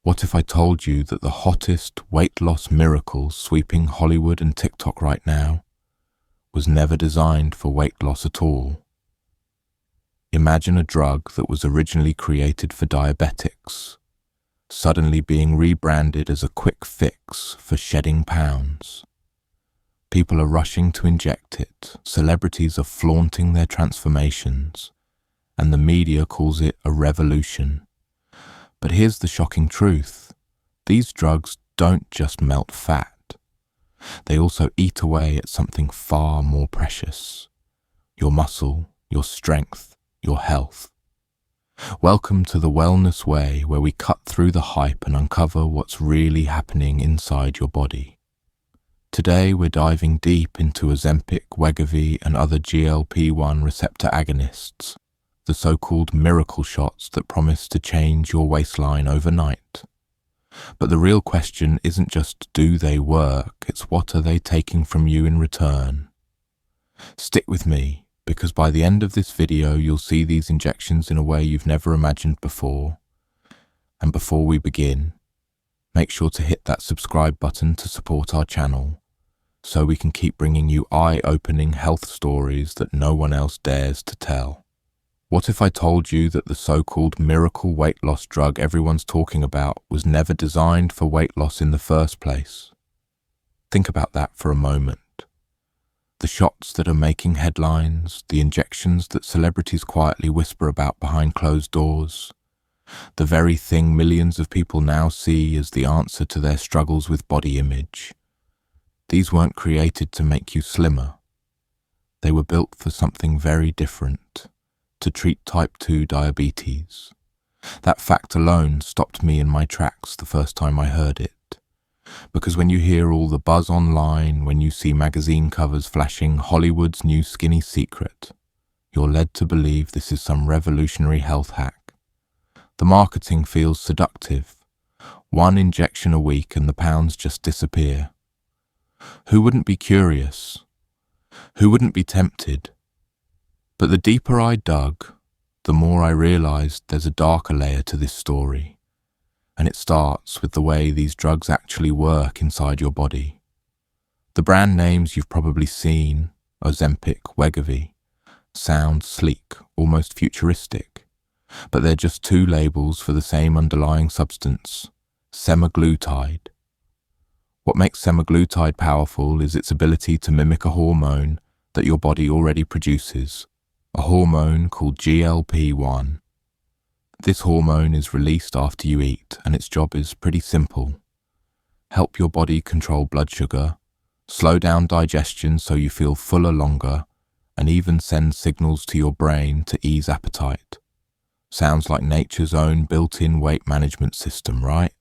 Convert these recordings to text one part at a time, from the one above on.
What if I told you that the hottest weight loss miracle sweeping Hollywood and TikTok right now was never designed for weight loss at all? Imagine a drug that was originally created for diabetics, suddenly being rebranded as a quick fix for shedding pounds. People are rushing to inject it, celebrities are flaunting their transformations, and the media calls it a revolution. But here's the shocking truth. These drugs don't just melt fat. They also eat away at something far more precious: your muscle, your strength, your health. Welcome to the Wellness Way, where we cut through the hype and uncover what's really happening inside your body. Today we're diving deep into Ozempic, Wegovy and other GLP-1 receptor agonists, the so-called miracle shots that promise to change your waistline overnight. But the real question isn't just do they work, it's what are they taking from you in return. Stick with me, because by the end of this video you'll see these injections in a way you've never imagined before. And before we begin, make sure to hit that subscribe button to support our channel, so we can keep bringing you eye-opening health stories that no one else dares to tell. What if I told you that the so-called miracle weight loss drug everyone's talking about was never designed for weight loss in the first place? Think about that for a moment. The shots that are making headlines, the injections that celebrities quietly whisper about behind closed doors, the very thing millions of people now see as the answer to their struggles with body image. These weren't created to make you slimmer. They were built for something very different: to treat type 2 diabetes. That fact alone stopped me in my tracks the first time I heard it. Because when you hear all the buzz online, when you see magazine covers flashing Hollywood's new skinny secret, you're led to believe this is some revolutionary health hack. The marketing feels seductive. One injection a week and the pounds just disappear. Who wouldn't be curious? Who wouldn't be tempted? But the deeper I dug, the more I realized there's a darker layer to this story. And it starts with the way these drugs actually work inside your body. The brand names you've probably seen, Ozempic, Wegovy, sound sleek, almost futuristic, but they're just two labels for the same underlying substance: semaglutide. What makes semaglutide powerful is its ability to mimic a hormone that your body already produces, a hormone called GLP-1. This hormone is released after you eat, and its job is pretty simple: help your body control blood sugar, slow down digestion so you feel fuller longer, and even send signals to your brain to ease appetite. Sounds like nature's own built-in weight management system, right?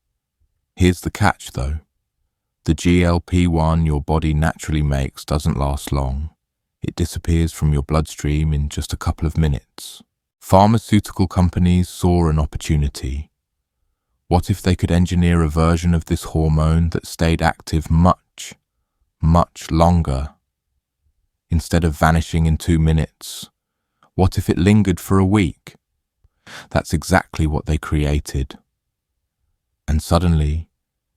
Here's the catch though. The GLP-1 your body naturally makes doesn't last long. It disappears from your bloodstream in just a couple of minutes. Pharmaceutical companies saw an opportunity. What if they could engineer a version of this hormone that stayed active much, much longer? Instead of vanishing in 2 minutes, what if it lingered for a week? That's exactly what they created. And suddenly,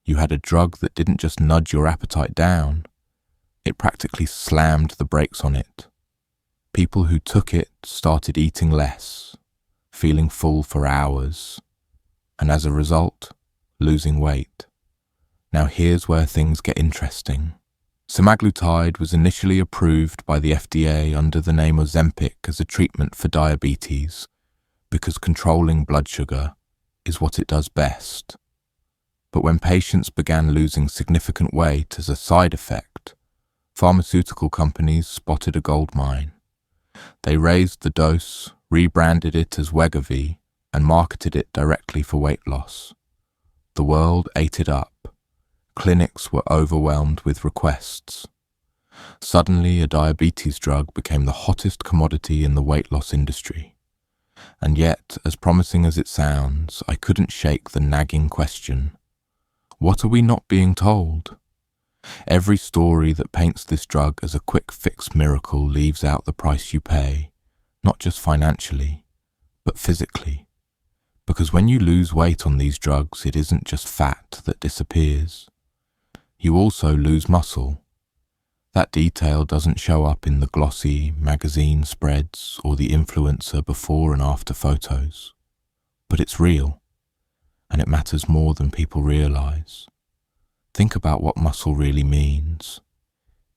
you had a drug that didn't just nudge your appetite down, it practically slammed the brakes on it. People who took it started eating less, feeling full for hours, and as a result, losing weight. Now here's where things get interesting. Semaglutide was initially approved by the FDA under the name Ozempic as a treatment for diabetes, because controlling blood sugar is what it does best. But when patients began losing significant weight as a side effect, pharmaceutical companies spotted a gold mine. They raised the dose, rebranded it as Wegovy, and marketed it directly for weight loss. The world ate it up. Clinics were overwhelmed with requests. Suddenly, a diabetes drug became the hottest commodity in the weight loss industry. And yet, as promising as it sounds, I couldn't shake the nagging question: what are we not being told? Every story that paints this drug as a quick fix miracle leaves out the price you pay, not just financially, but physically. Because when you lose weight on these drugs, it isn't just fat that disappears. You also lose muscle. That detail doesn't show up in the glossy magazine spreads or the influencer before and after photos. But it's real, and it matters more than people realize. Think about what muscle really means.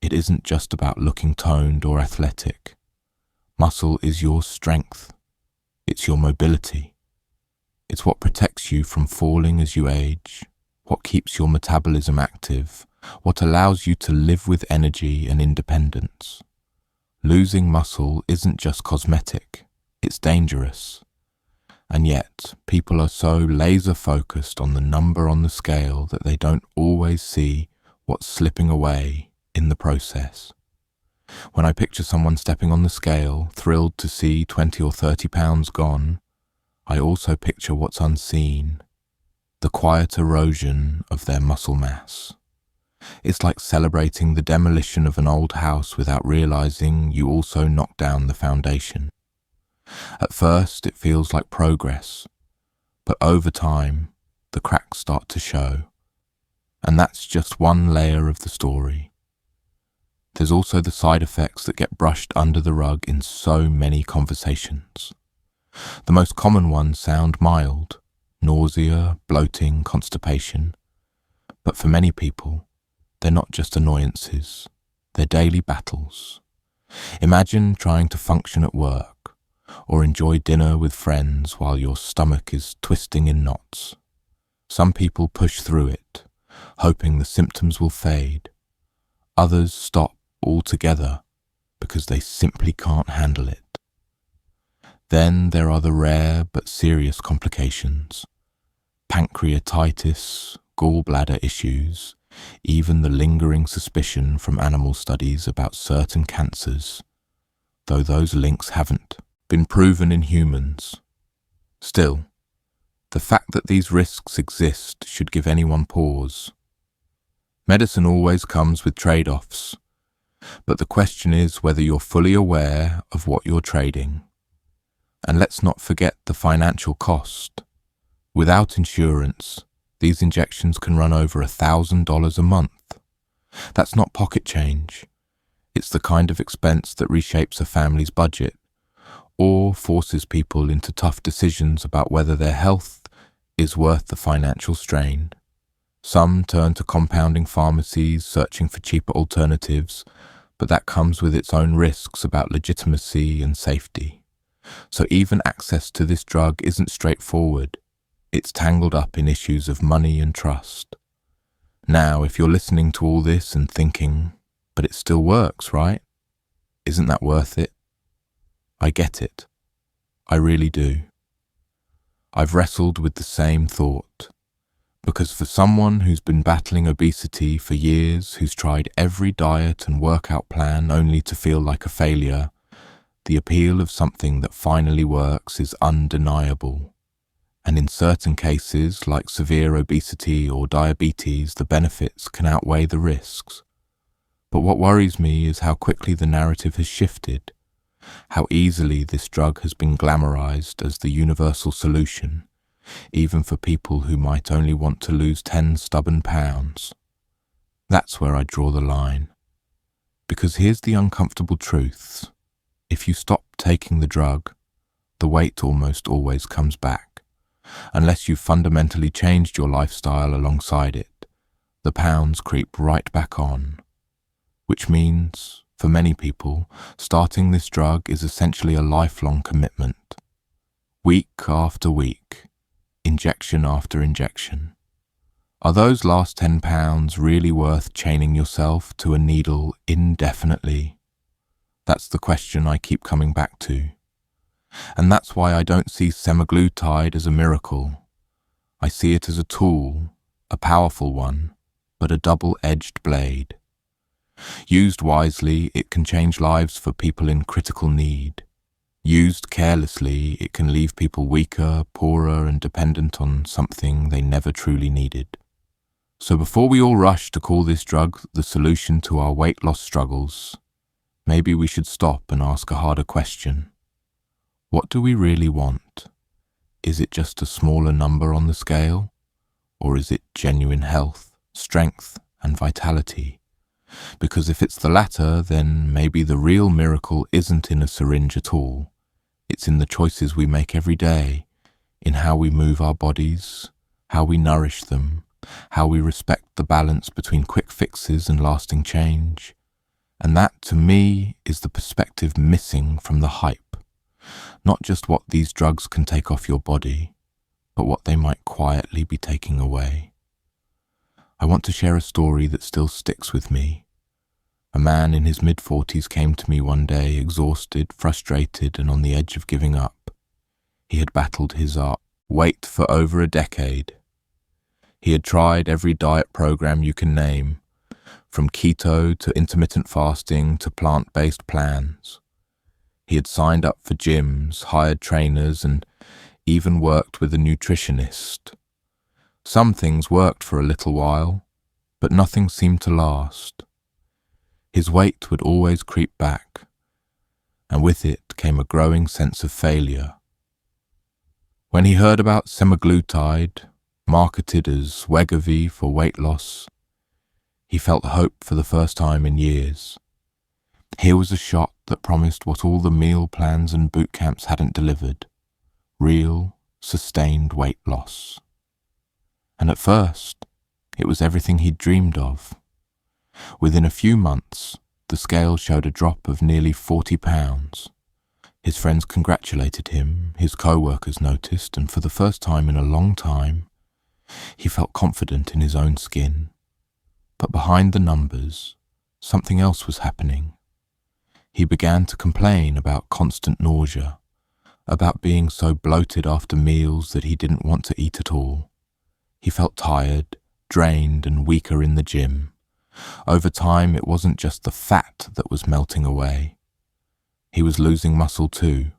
It isn't just about looking toned or athletic. Muscle is your strength. It's your mobility. It's what protects you from falling as you age, what keeps your metabolism active, what allows you to live with energy and independence. Losing muscle isn't just cosmetic, it's dangerous. And yet, people are so laser-focused on the number on the scale that they don't always see what's slipping away in the process. When I picture someone stepping on the scale, thrilled to see 20 or 30 pounds gone, I also picture what's unseen, the quiet erosion of their muscle mass. It's like celebrating the demolition of an old house without realizing you also knocked down the foundation. At first, it feels like progress, but over time, the cracks start to show. And that's just one layer of the story. There's also the side effects that get brushed under the rug in so many conversations. The most common ones sound mild: nausea, bloating, constipation. But for many people, they're not just annoyances, they're daily battles. Imagine trying to function at work or enjoy dinner with friends while your stomach is twisting in knots. Some people push through it, hoping the symptoms will fade. Others stop altogether because they simply can't handle it. Then there are the rare but serious complications: pancreatitis, gallbladder issues, even the lingering suspicion from animal studies about certain cancers, though those links haven't been proven in humans. Still, the fact that these risks exist should give anyone pause. Medicine always comes with trade-offs, but the question is whether you're fully aware of what you're trading. And let's not forget the financial cost. Without insurance, these injections can run over $1,000 a month. That's not pocket change. It's the kind of expense that reshapes a family's budget or forces people into tough decisions about whether their health is worth the financial strain. Some turn to compounding pharmacies searching for cheaper alternatives, but that comes with its own risks about legitimacy and safety. So even access to this drug isn't straightforward. It's tangled up in issues of money and trust. Now, if you're listening to all this and thinking, but it still works, right? Isn't that worth it? I get it. I really do. I've wrestled with the same thought. Because for someone who's been battling obesity for years, who's tried every diet and workout plan only to feel like a failure, the appeal of something that finally works is undeniable. And in certain cases, like severe obesity or diabetes, the benefits can outweigh the risks. But what worries me is how quickly the narrative has shifted, how easily this drug has been glamorized as the universal solution, even for people who might only want to lose 10 stubborn pounds. That's where I draw the line. Because here's the uncomfortable truth. If you stop taking the drug, the weight almost always comes back. Unless you've fundamentally changed your lifestyle alongside it, the pounds creep right back on. Which means, for many people, starting this drug is essentially a lifelong commitment. Week after week, injection after injection. Are those last 10 pounds really worth chaining yourself to a needle indefinitely? That's the question I keep coming back to. And that's why I don't see semaglutide as a miracle. I see it as a tool, a powerful one, but a double-edged blade. Used wisely, it can change lives for people in critical need. Used carelessly, it can leave people weaker, poorer, and dependent on something they never truly needed. So before we all rush to call this drug the solution to our weight loss struggles, maybe we should stop and ask a harder question. What do we really want? Is it just a smaller number on the scale? Or is it genuine health, strength, and vitality? Because if it's the latter, then maybe the real miracle isn't in a syringe at all. It's in the choices we make every day, in how we move our bodies, how we nourish them, how we respect the balance between quick fixes and lasting change. And that, to me, is the perspective missing from the hype. Not just what these drugs can take off your body, but what they might quietly be taking away. I want to share a story that still sticks with me. A man in his mid-40s came to me one day, exhausted, frustrated, and on the edge of giving up. He had battled his weight for over a decade. He had tried every diet program you can name, from keto to intermittent fasting to plant-based plans. He had signed up for gyms, hired trainers, and even worked with a nutritionist. Some things worked for a little while, but nothing seemed to last. His weight would always creep back, and with it came a growing sense of failure. When he heard about semaglutide, marketed as Wegovy for weight loss, he felt hope for the first time in years. Here was a shot that promised what all the meal plans and boot camps hadn't delivered: real, sustained weight loss. And at first, it was everything he'd dreamed of. Within a few months, the scale showed a drop of nearly 40 pounds. His friends congratulated him, his co-workers noticed, and for the first time in a long time, he felt confident in his own skin. But behind the numbers, something else was happening. He began to complain about constant nausea, about being so bloated after meals that he didn't want to eat at all. He felt tired, drained, and weaker in the gym. Over time, it wasn't just the fat that was melting away. He was losing muscle too.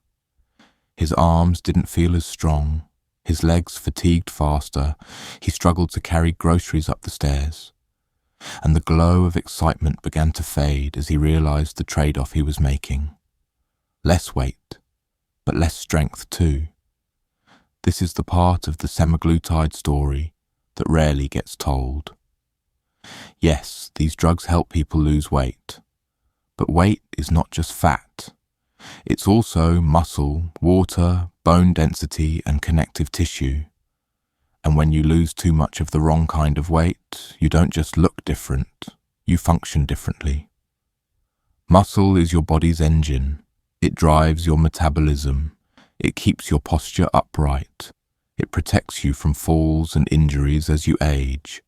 His arms didn't feel as strong, his legs fatigued faster, he struggled to carry groceries up the stairs. And the glow of excitement began to fade as he realized the trade-off he was making. Less weight, but less strength too. This is the part of the semaglutide story that rarely gets told. Yes, these drugs help people lose weight, but weight is not just fat. It's also muscle, water, bone density, and connective tissue. And when you lose too much of the wrong kind of weight, you don't just look different, you function differently. Muscle is your body's engine. It drives your metabolism. It keeps your posture upright. It protects you from falls and injuries as you age.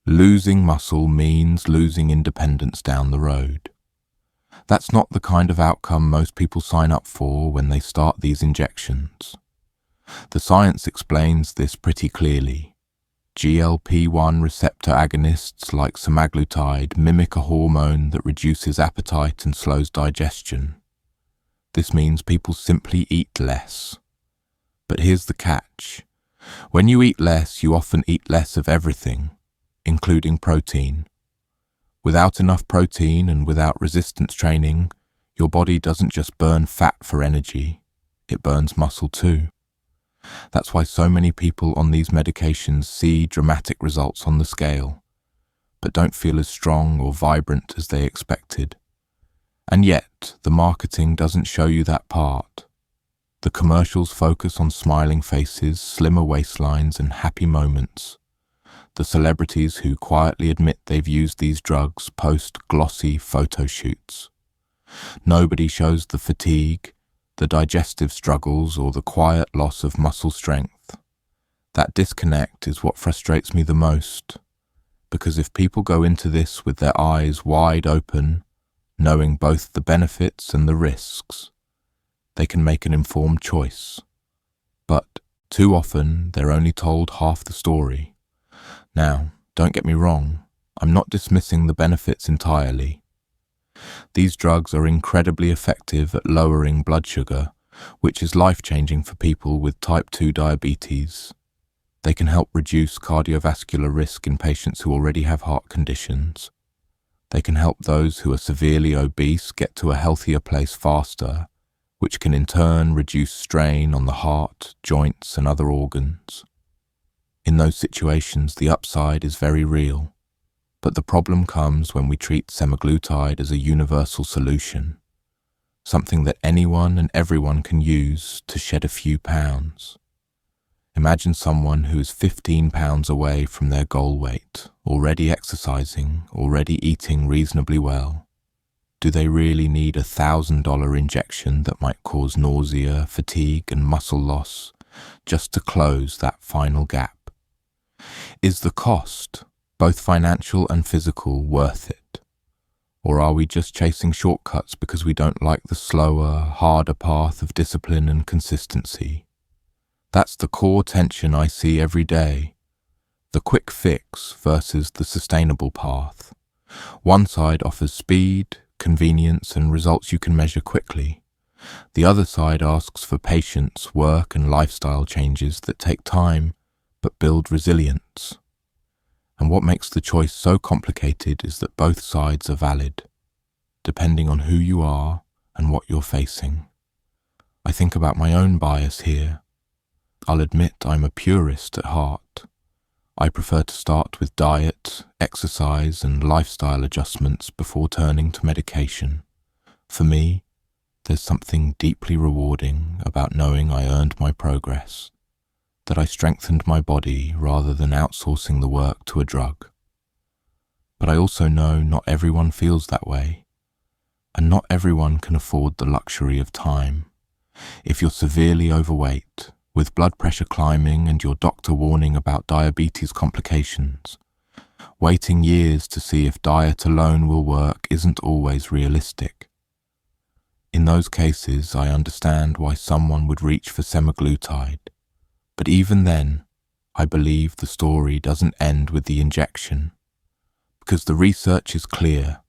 Losing muscle means losing independence down the road. That's not the kind of outcome most people sign up for when they start these injections. The science explains this pretty clearly. GLP-1 receptor agonists like semaglutide mimic a hormone that reduces appetite and slows digestion. This means people simply eat less. But here's the catch. When you eat less, you often eat less of everything, including protein. Without enough protein and without resistance training, your body doesn't just burn fat for energy, it burns muscle too. That's why so many people on these medications see dramatic results on the scale, but don't feel as strong or vibrant as they expected. And yet, the marketing doesn't show you that part. The commercials focus on smiling faces, slimmer waistlines, and happy moments. The celebrities who quietly admit they've used these drugs post glossy photo shoots. Nobody shows the fatigue, the digestive struggles, or the quiet loss of muscle strength. That disconnect is what frustrates me the most, because if people go into this with their eyes wide open, knowing both the benefits and the risks, they can make an informed choice. But too often, they're only told half the story. Now, don't get me wrong, I'm not dismissing the benefits entirely. These drugs are incredibly effective at lowering blood sugar, which is life-changing for people with type 2 diabetes. They can help reduce cardiovascular risk in patients who already have heart conditions. They can help those who are severely obese get to a healthier place faster, which can in turn reduce strain on the heart, joints, and other organs. In those situations, the upside is very real, but the problem comes when we treat semaglutide as a universal solution, something that anyone and everyone can use to shed a few pounds. Imagine someone who is 15 pounds away from their goal weight, already exercising, already eating reasonably well. Do they really need a $1,000 injection that might cause nausea, fatigue, and muscle loss just to close that final gap? Is the cost, both financial and physical, worth it? Or are we just chasing shortcuts because we don't like the slower, harder path of discipline and consistency? That's the core tension I see every day. The quick fix versus the sustainable path. One side offers speed, convenience, and results you can measure quickly. The other side asks for patience, work, and lifestyle changes that take time but build resilience. And what makes the choice so complicated is that both sides are valid, depending on who you are and what you're facing. I think about my own bias here. I'll admit I'm a purist at heart. I prefer to start with diet, exercise, and lifestyle adjustments before turning to medication. For me, there's something deeply rewarding about knowing I earned my progress, that I strengthened my body rather than outsourcing the work to a drug. But I also know not everyone feels that way, and not everyone can afford the luxury of time. If you're severely overweight, with blood pressure climbing and your doctor warning about diabetes complications, waiting years to see if diet alone will work isn't always realistic. In those cases, I understand why someone would reach for semaglutide. But even then, I believe the story doesn't end with the injection. Because the research is clear.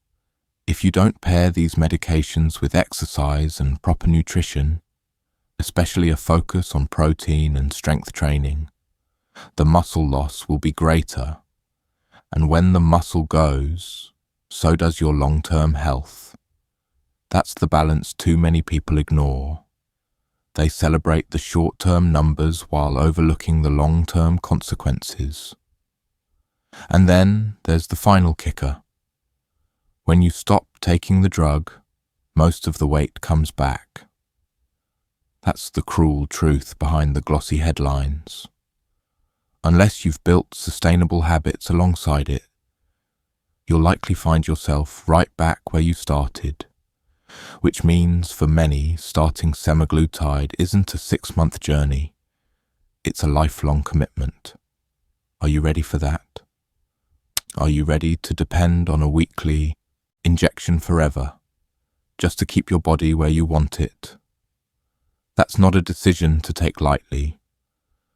If you don't pair these medications with exercise and proper nutrition, especially a focus on protein and strength training, the muscle loss will be greater. And when the muscle goes, so does your long-term health. That's the balance too many people ignore. They celebrate the short-term numbers while overlooking the long-term consequences. And then there's the final kicker. When you stop taking the drug, most of the weight comes back. That's the cruel truth behind the glossy headlines. Unless you've built sustainable habits alongside it, you'll likely find yourself right back where you started. Which means for many, starting semaglutide isn't a 6-month journey. It's a lifelong commitment. Are you ready for that? Are you ready to depend on a weekly injection forever, just to keep your body where you want it? That's not a decision to take lightly.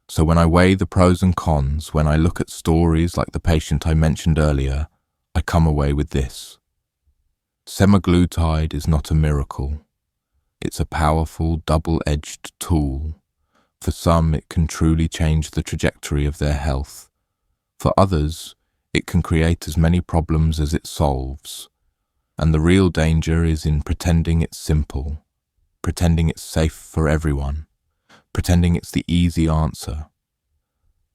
So when I weigh the pros and cons, when I look at stories like the patient I mentioned earlier, I come away with this. Semaglutide is not a miracle. It's a powerful, double-edged tool. For some, it can truly change the trajectory of their health. For others, it can create as many problems as it solves. And the real danger is in pretending it's simple, pretending it's safe for everyone, pretending it's the easy answer.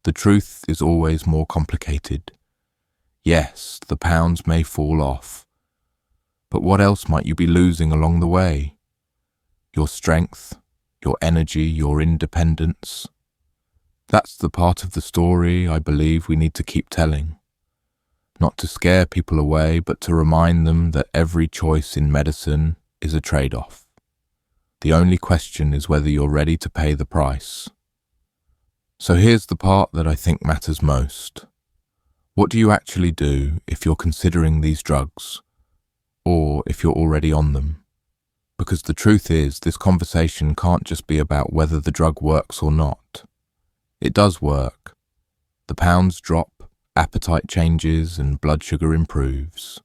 The truth is always more complicated. Yes, the pounds may fall off, but what else might you be losing along the way? Your strength, your energy, your independence. That's the part of the story I believe we need to keep telling. Not to scare people away, but to remind them that every choice in medicine is a trade-off. The only question is whether you're ready to pay the price. So here's the part that I think matters most. What do you actually do if you're considering these drugs, or if you're already on them? Because the truth is, this conversation can't just be about whether the drug works or not. It does work. The pounds drop, appetite changes, and blood sugar improves.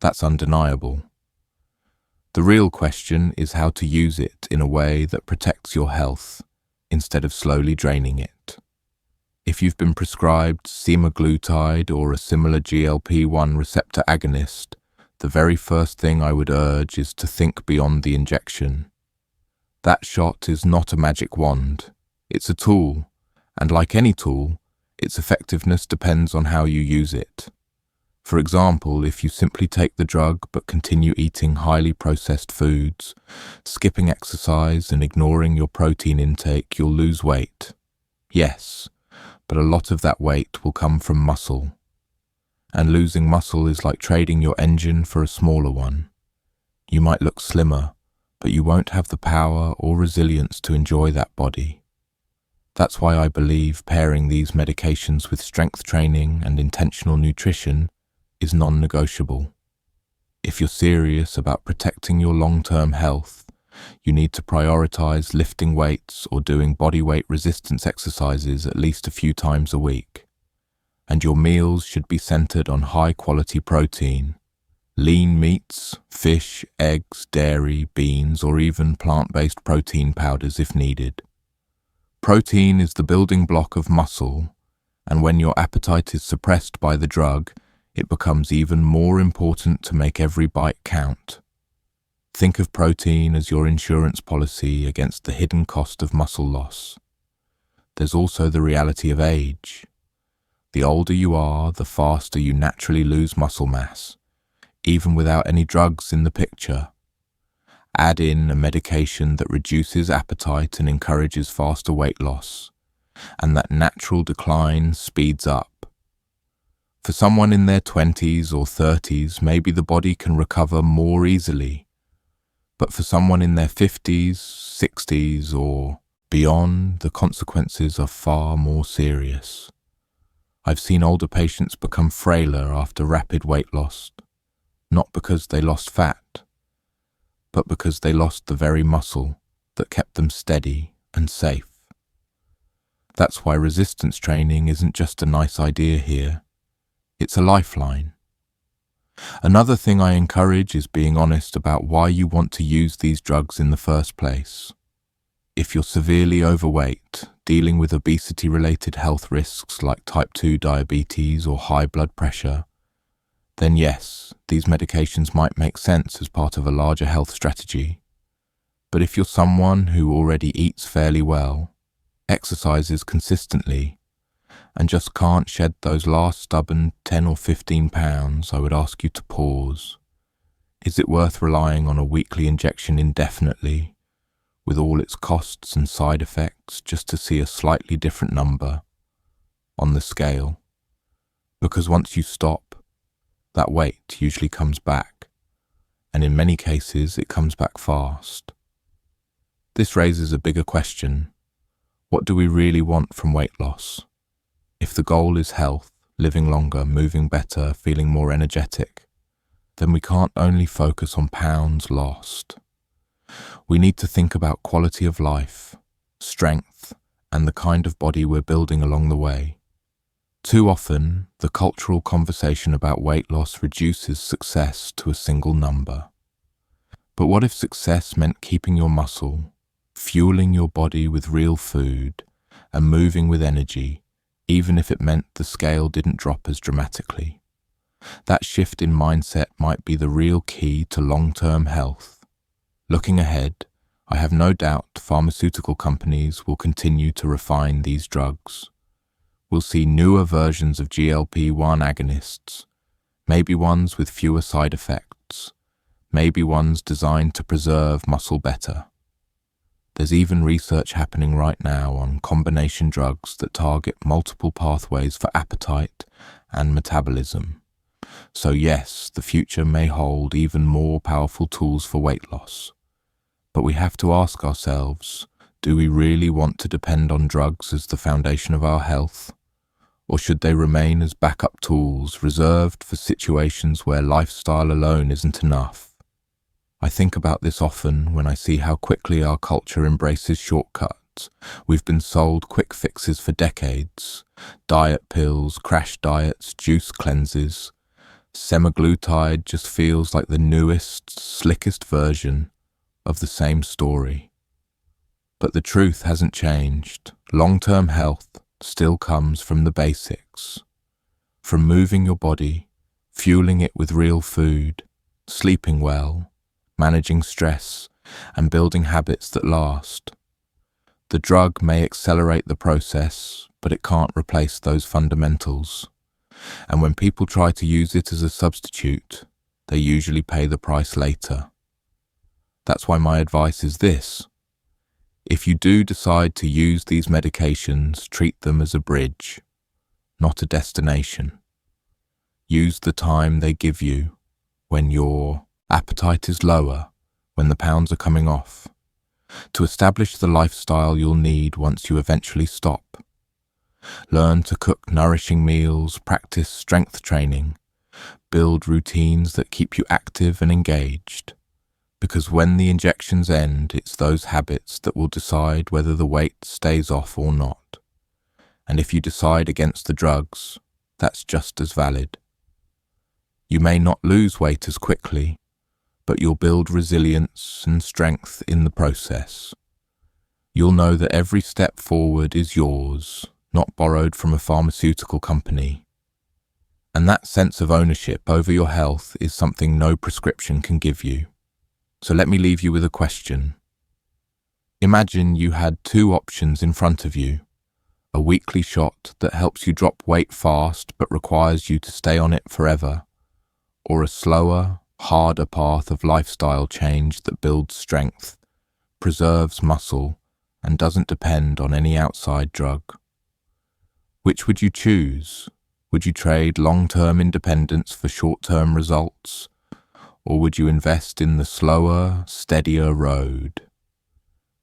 That's undeniable. The real question is how to use it in a way that protects your health instead of slowly draining it. If you've been prescribed semaglutide or a similar GLP-1 receptor agonist, the very first thing I would urge is to think beyond the injection. That shot is not a magic wand. It's a tool, and like any tool, its effectiveness depends on how you use it. For example, if you simply take the drug but continue eating highly processed foods, skipping exercise and ignoring your protein intake, you'll lose weight. Yes, but a lot of that weight will come from muscle. And losing muscle is like trading your engine for a smaller one. You might look slimmer, but you won't have the power or resilience to enjoy that body. That's why I believe pairing these medications with strength training and intentional nutrition is non-negotiable. If you're serious about protecting your long-term health, you need to prioritize lifting weights or doing body weight resistance exercises at least a few times a week. And your meals should be centered on high-quality protein, lean meats, fish, eggs, dairy, beans, or even plant-based protein powders if needed. Protein is the building block of muscle, and when your appetite is suppressed by the drug, it becomes even more important to make every bite count. Think of protein as your insurance policy against the hidden cost of muscle loss. There's also the reality of age. The older you are, the faster you naturally lose muscle mass, even without any drugs in the picture. Add in a medication that reduces appetite and encourages faster weight loss, and that natural decline speeds up. For someone in their 20s or 30s, maybe the body can recover more easily. But for someone in their 50s, 60s, or beyond, the consequences are far more serious. I've seen older patients become frailer after rapid weight loss, not because they lost fat, but because they lost the very muscle that kept them steady and safe. That's why resistance training isn't just a nice idea here. It's a lifeline. Another thing I encourage is being honest about why you want to use these drugs in the first place. If you're severely overweight, dealing with obesity-related health risks like type 2 diabetes or high blood pressure, then yes, these medications might make sense as part of a larger health strategy. But if you're someone who already eats fairly well, exercises consistently, and just can't shed those last stubborn 10 or 15 pounds, I would ask you to pause. Is it worth relying on a weekly injection indefinitely, with all its costs and side effects, just to see a slightly different number on the scale? Because once you stop, that weight usually comes back, and in many cases it comes back fast. This raises a bigger question. What do we really want from weight loss? If the goal is health, living longer, moving better, feeling more energetic, then we can't only focus on pounds lost. We need to think about quality of life, strength, and the kind of body we're building along the way. Too often, the cultural conversation about weight loss reduces success to a single number. But what if success meant keeping your muscle, fueling your body with real food, and moving with energy, even if it meant the scale didn't drop as dramatically? That shift in mindset might be the real key to long-term health. Looking ahead, I have no doubt pharmaceutical companies will continue to refine these drugs. We'll see newer versions of GLP-1 agonists, maybe ones with fewer side effects, maybe ones designed to preserve muscle better. There's even research happening right now on combination drugs that target multiple pathways for appetite and metabolism. So yes, the future may hold even more powerful tools for weight loss. But we have to ask ourselves, do we really want to depend on drugs as the foundation of our health? Or should they remain as backup tools reserved for situations where lifestyle alone isn't enough? I think about this often when I see how quickly our culture embraces shortcuts. We've been sold quick fixes for decades. Diet pills, crash diets, juice cleanses. Semaglutide just feels like the newest, slickest version of the same story. But the truth hasn't changed. Long-term health still comes from the basics. From moving your body, fueling it with real food, sleeping well, managing stress, and building habits that last. The drug may accelerate the process, but it can't replace those fundamentals. And when people try to use it as a substitute, they usually pay the price later. That's why my advice is this. If you do decide to use these medications, treat them as a bridge, not a destination. Use the time they give you when your appetite is lower, when the pounds are coming off, to establish the lifestyle you'll need once you eventually stop. Learn to cook nourishing meals, practice strength training, build routines that keep you active and engaged. Because when the injections end, it's those habits that will decide whether the weight stays off or not. And if you decide against the drugs, that's just as valid. You may not lose weight as quickly, but you'll build resilience and strength in the process. You'll know that every step forward is yours, not borrowed from a pharmaceutical company. And that sense of ownership over your health is something no prescription can give you. So let me leave you with a question. Imagine you had two options in front of you. A weekly shot that helps you drop weight fast but requires you to stay on it forever, or a slower, harder path of lifestyle change that builds strength, preserves muscle, and doesn't depend on any outside drug. Which would you choose? Would you trade long-term independence for short-term results? Or would you invest in the slower, steadier road?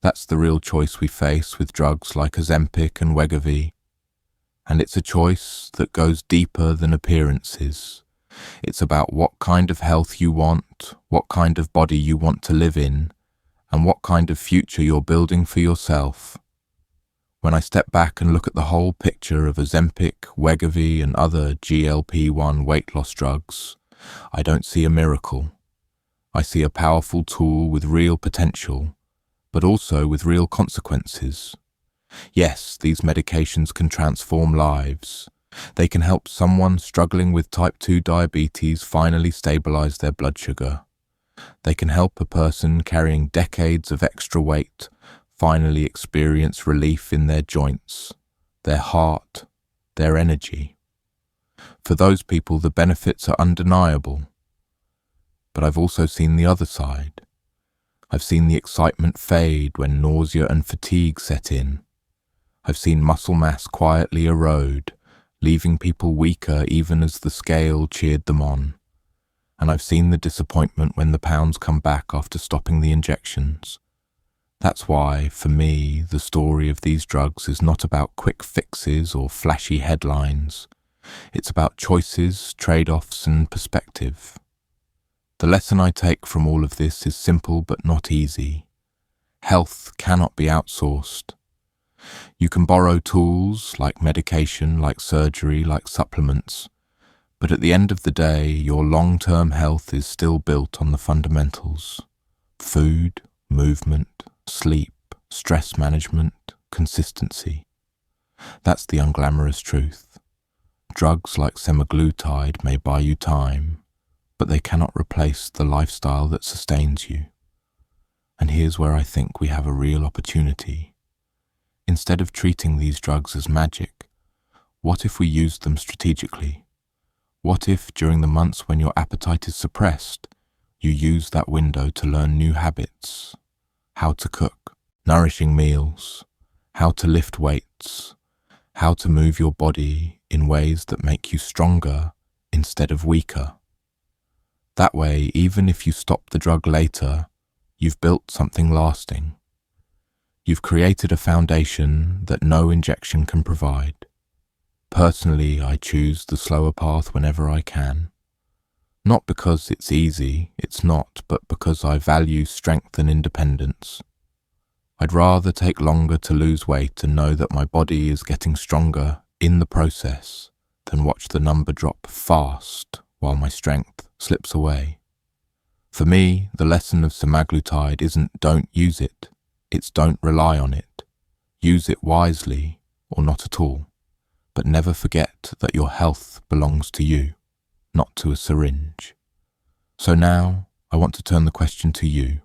That's the real choice we face with drugs like Ozempic and Wegovy. And it's a choice that goes deeper than appearances. It's about what kind of health you want, what kind of body you want to live in, and what kind of future you're building for yourself. When I step back and look at the whole picture of Ozempic, Wegovy, and other GLP-1 weight loss drugs, I don't see a miracle. I see a powerful tool with real potential, but also with real consequences. Yes, these medications can transform lives. They can help someone struggling with type 2 diabetes finally stabilize their blood sugar. They can help a person carrying decades of extra weight finally experience relief in their joints, their heart, their energy. For those people, the benefits are undeniable. But I've also seen the other side. I've seen the excitement fade when nausea and fatigue set in. I've seen muscle mass quietly erode, leaving people weaker even as the scale cheered them on. And I've seen the disappointment when the pounds come back after stopping the injections. That's why, for me, the story of these drugs is not about quick fixes or flashy headlines. It's about choices, trade-offs, and perspective. The lesson I take from all of this is simple but not easy. Health cannot be outsourced. You can borrow tools like medication, like surgery, like supplements, but at the end of the day, your long-term health is still built on the fundamentals: food, movement, sleep, stress management, consistency. That's the unglamorous truth. Drugs like semaglutide may buy you time, but they cannot replace the lifestyle that sustains you. And here's where I think we have a real opportunity. Instead of treating these drugs as magic, what if we used them strategically? What if, during the months when your appetite is suppressed, you use that window to learn new habits? How to cook, nourishing meals, how to lift weights, how to move your body in ways that make you stronger instead of weaker. That way, even if you stop the drug later, you've built something lasting. You've created a foundation that no injection can provide. Personally, I choose the slower path whenever I can. Not because it's easy, it's not, but because I value strength and independence. I'd rather take longer to lose weight and know that my body is getting stronger in the process than watch the number drop fast while my strength slips away. For me, the lesson of semaglutide isn't don't use it, it's don't rely on it. Use it wisely or not at all, but never forget that your health belongs to you, not to a syringe. So now, I want to turn the question to you.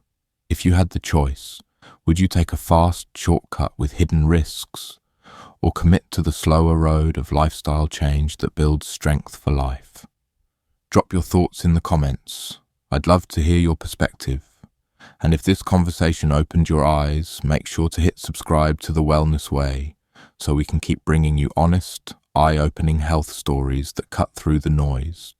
If you had the choice, would you take a fast shortcut with hidden risks, or commit to the slower road of lifestyle change that builds strength for life? Drop your thoughts in the comments. I'd love to hear your perspective. And if this conversation opened your eyes, make sure to hit subscribe to The Wellness Way so we can keep bringing you honest, eye-opening health stories that cut through the noise.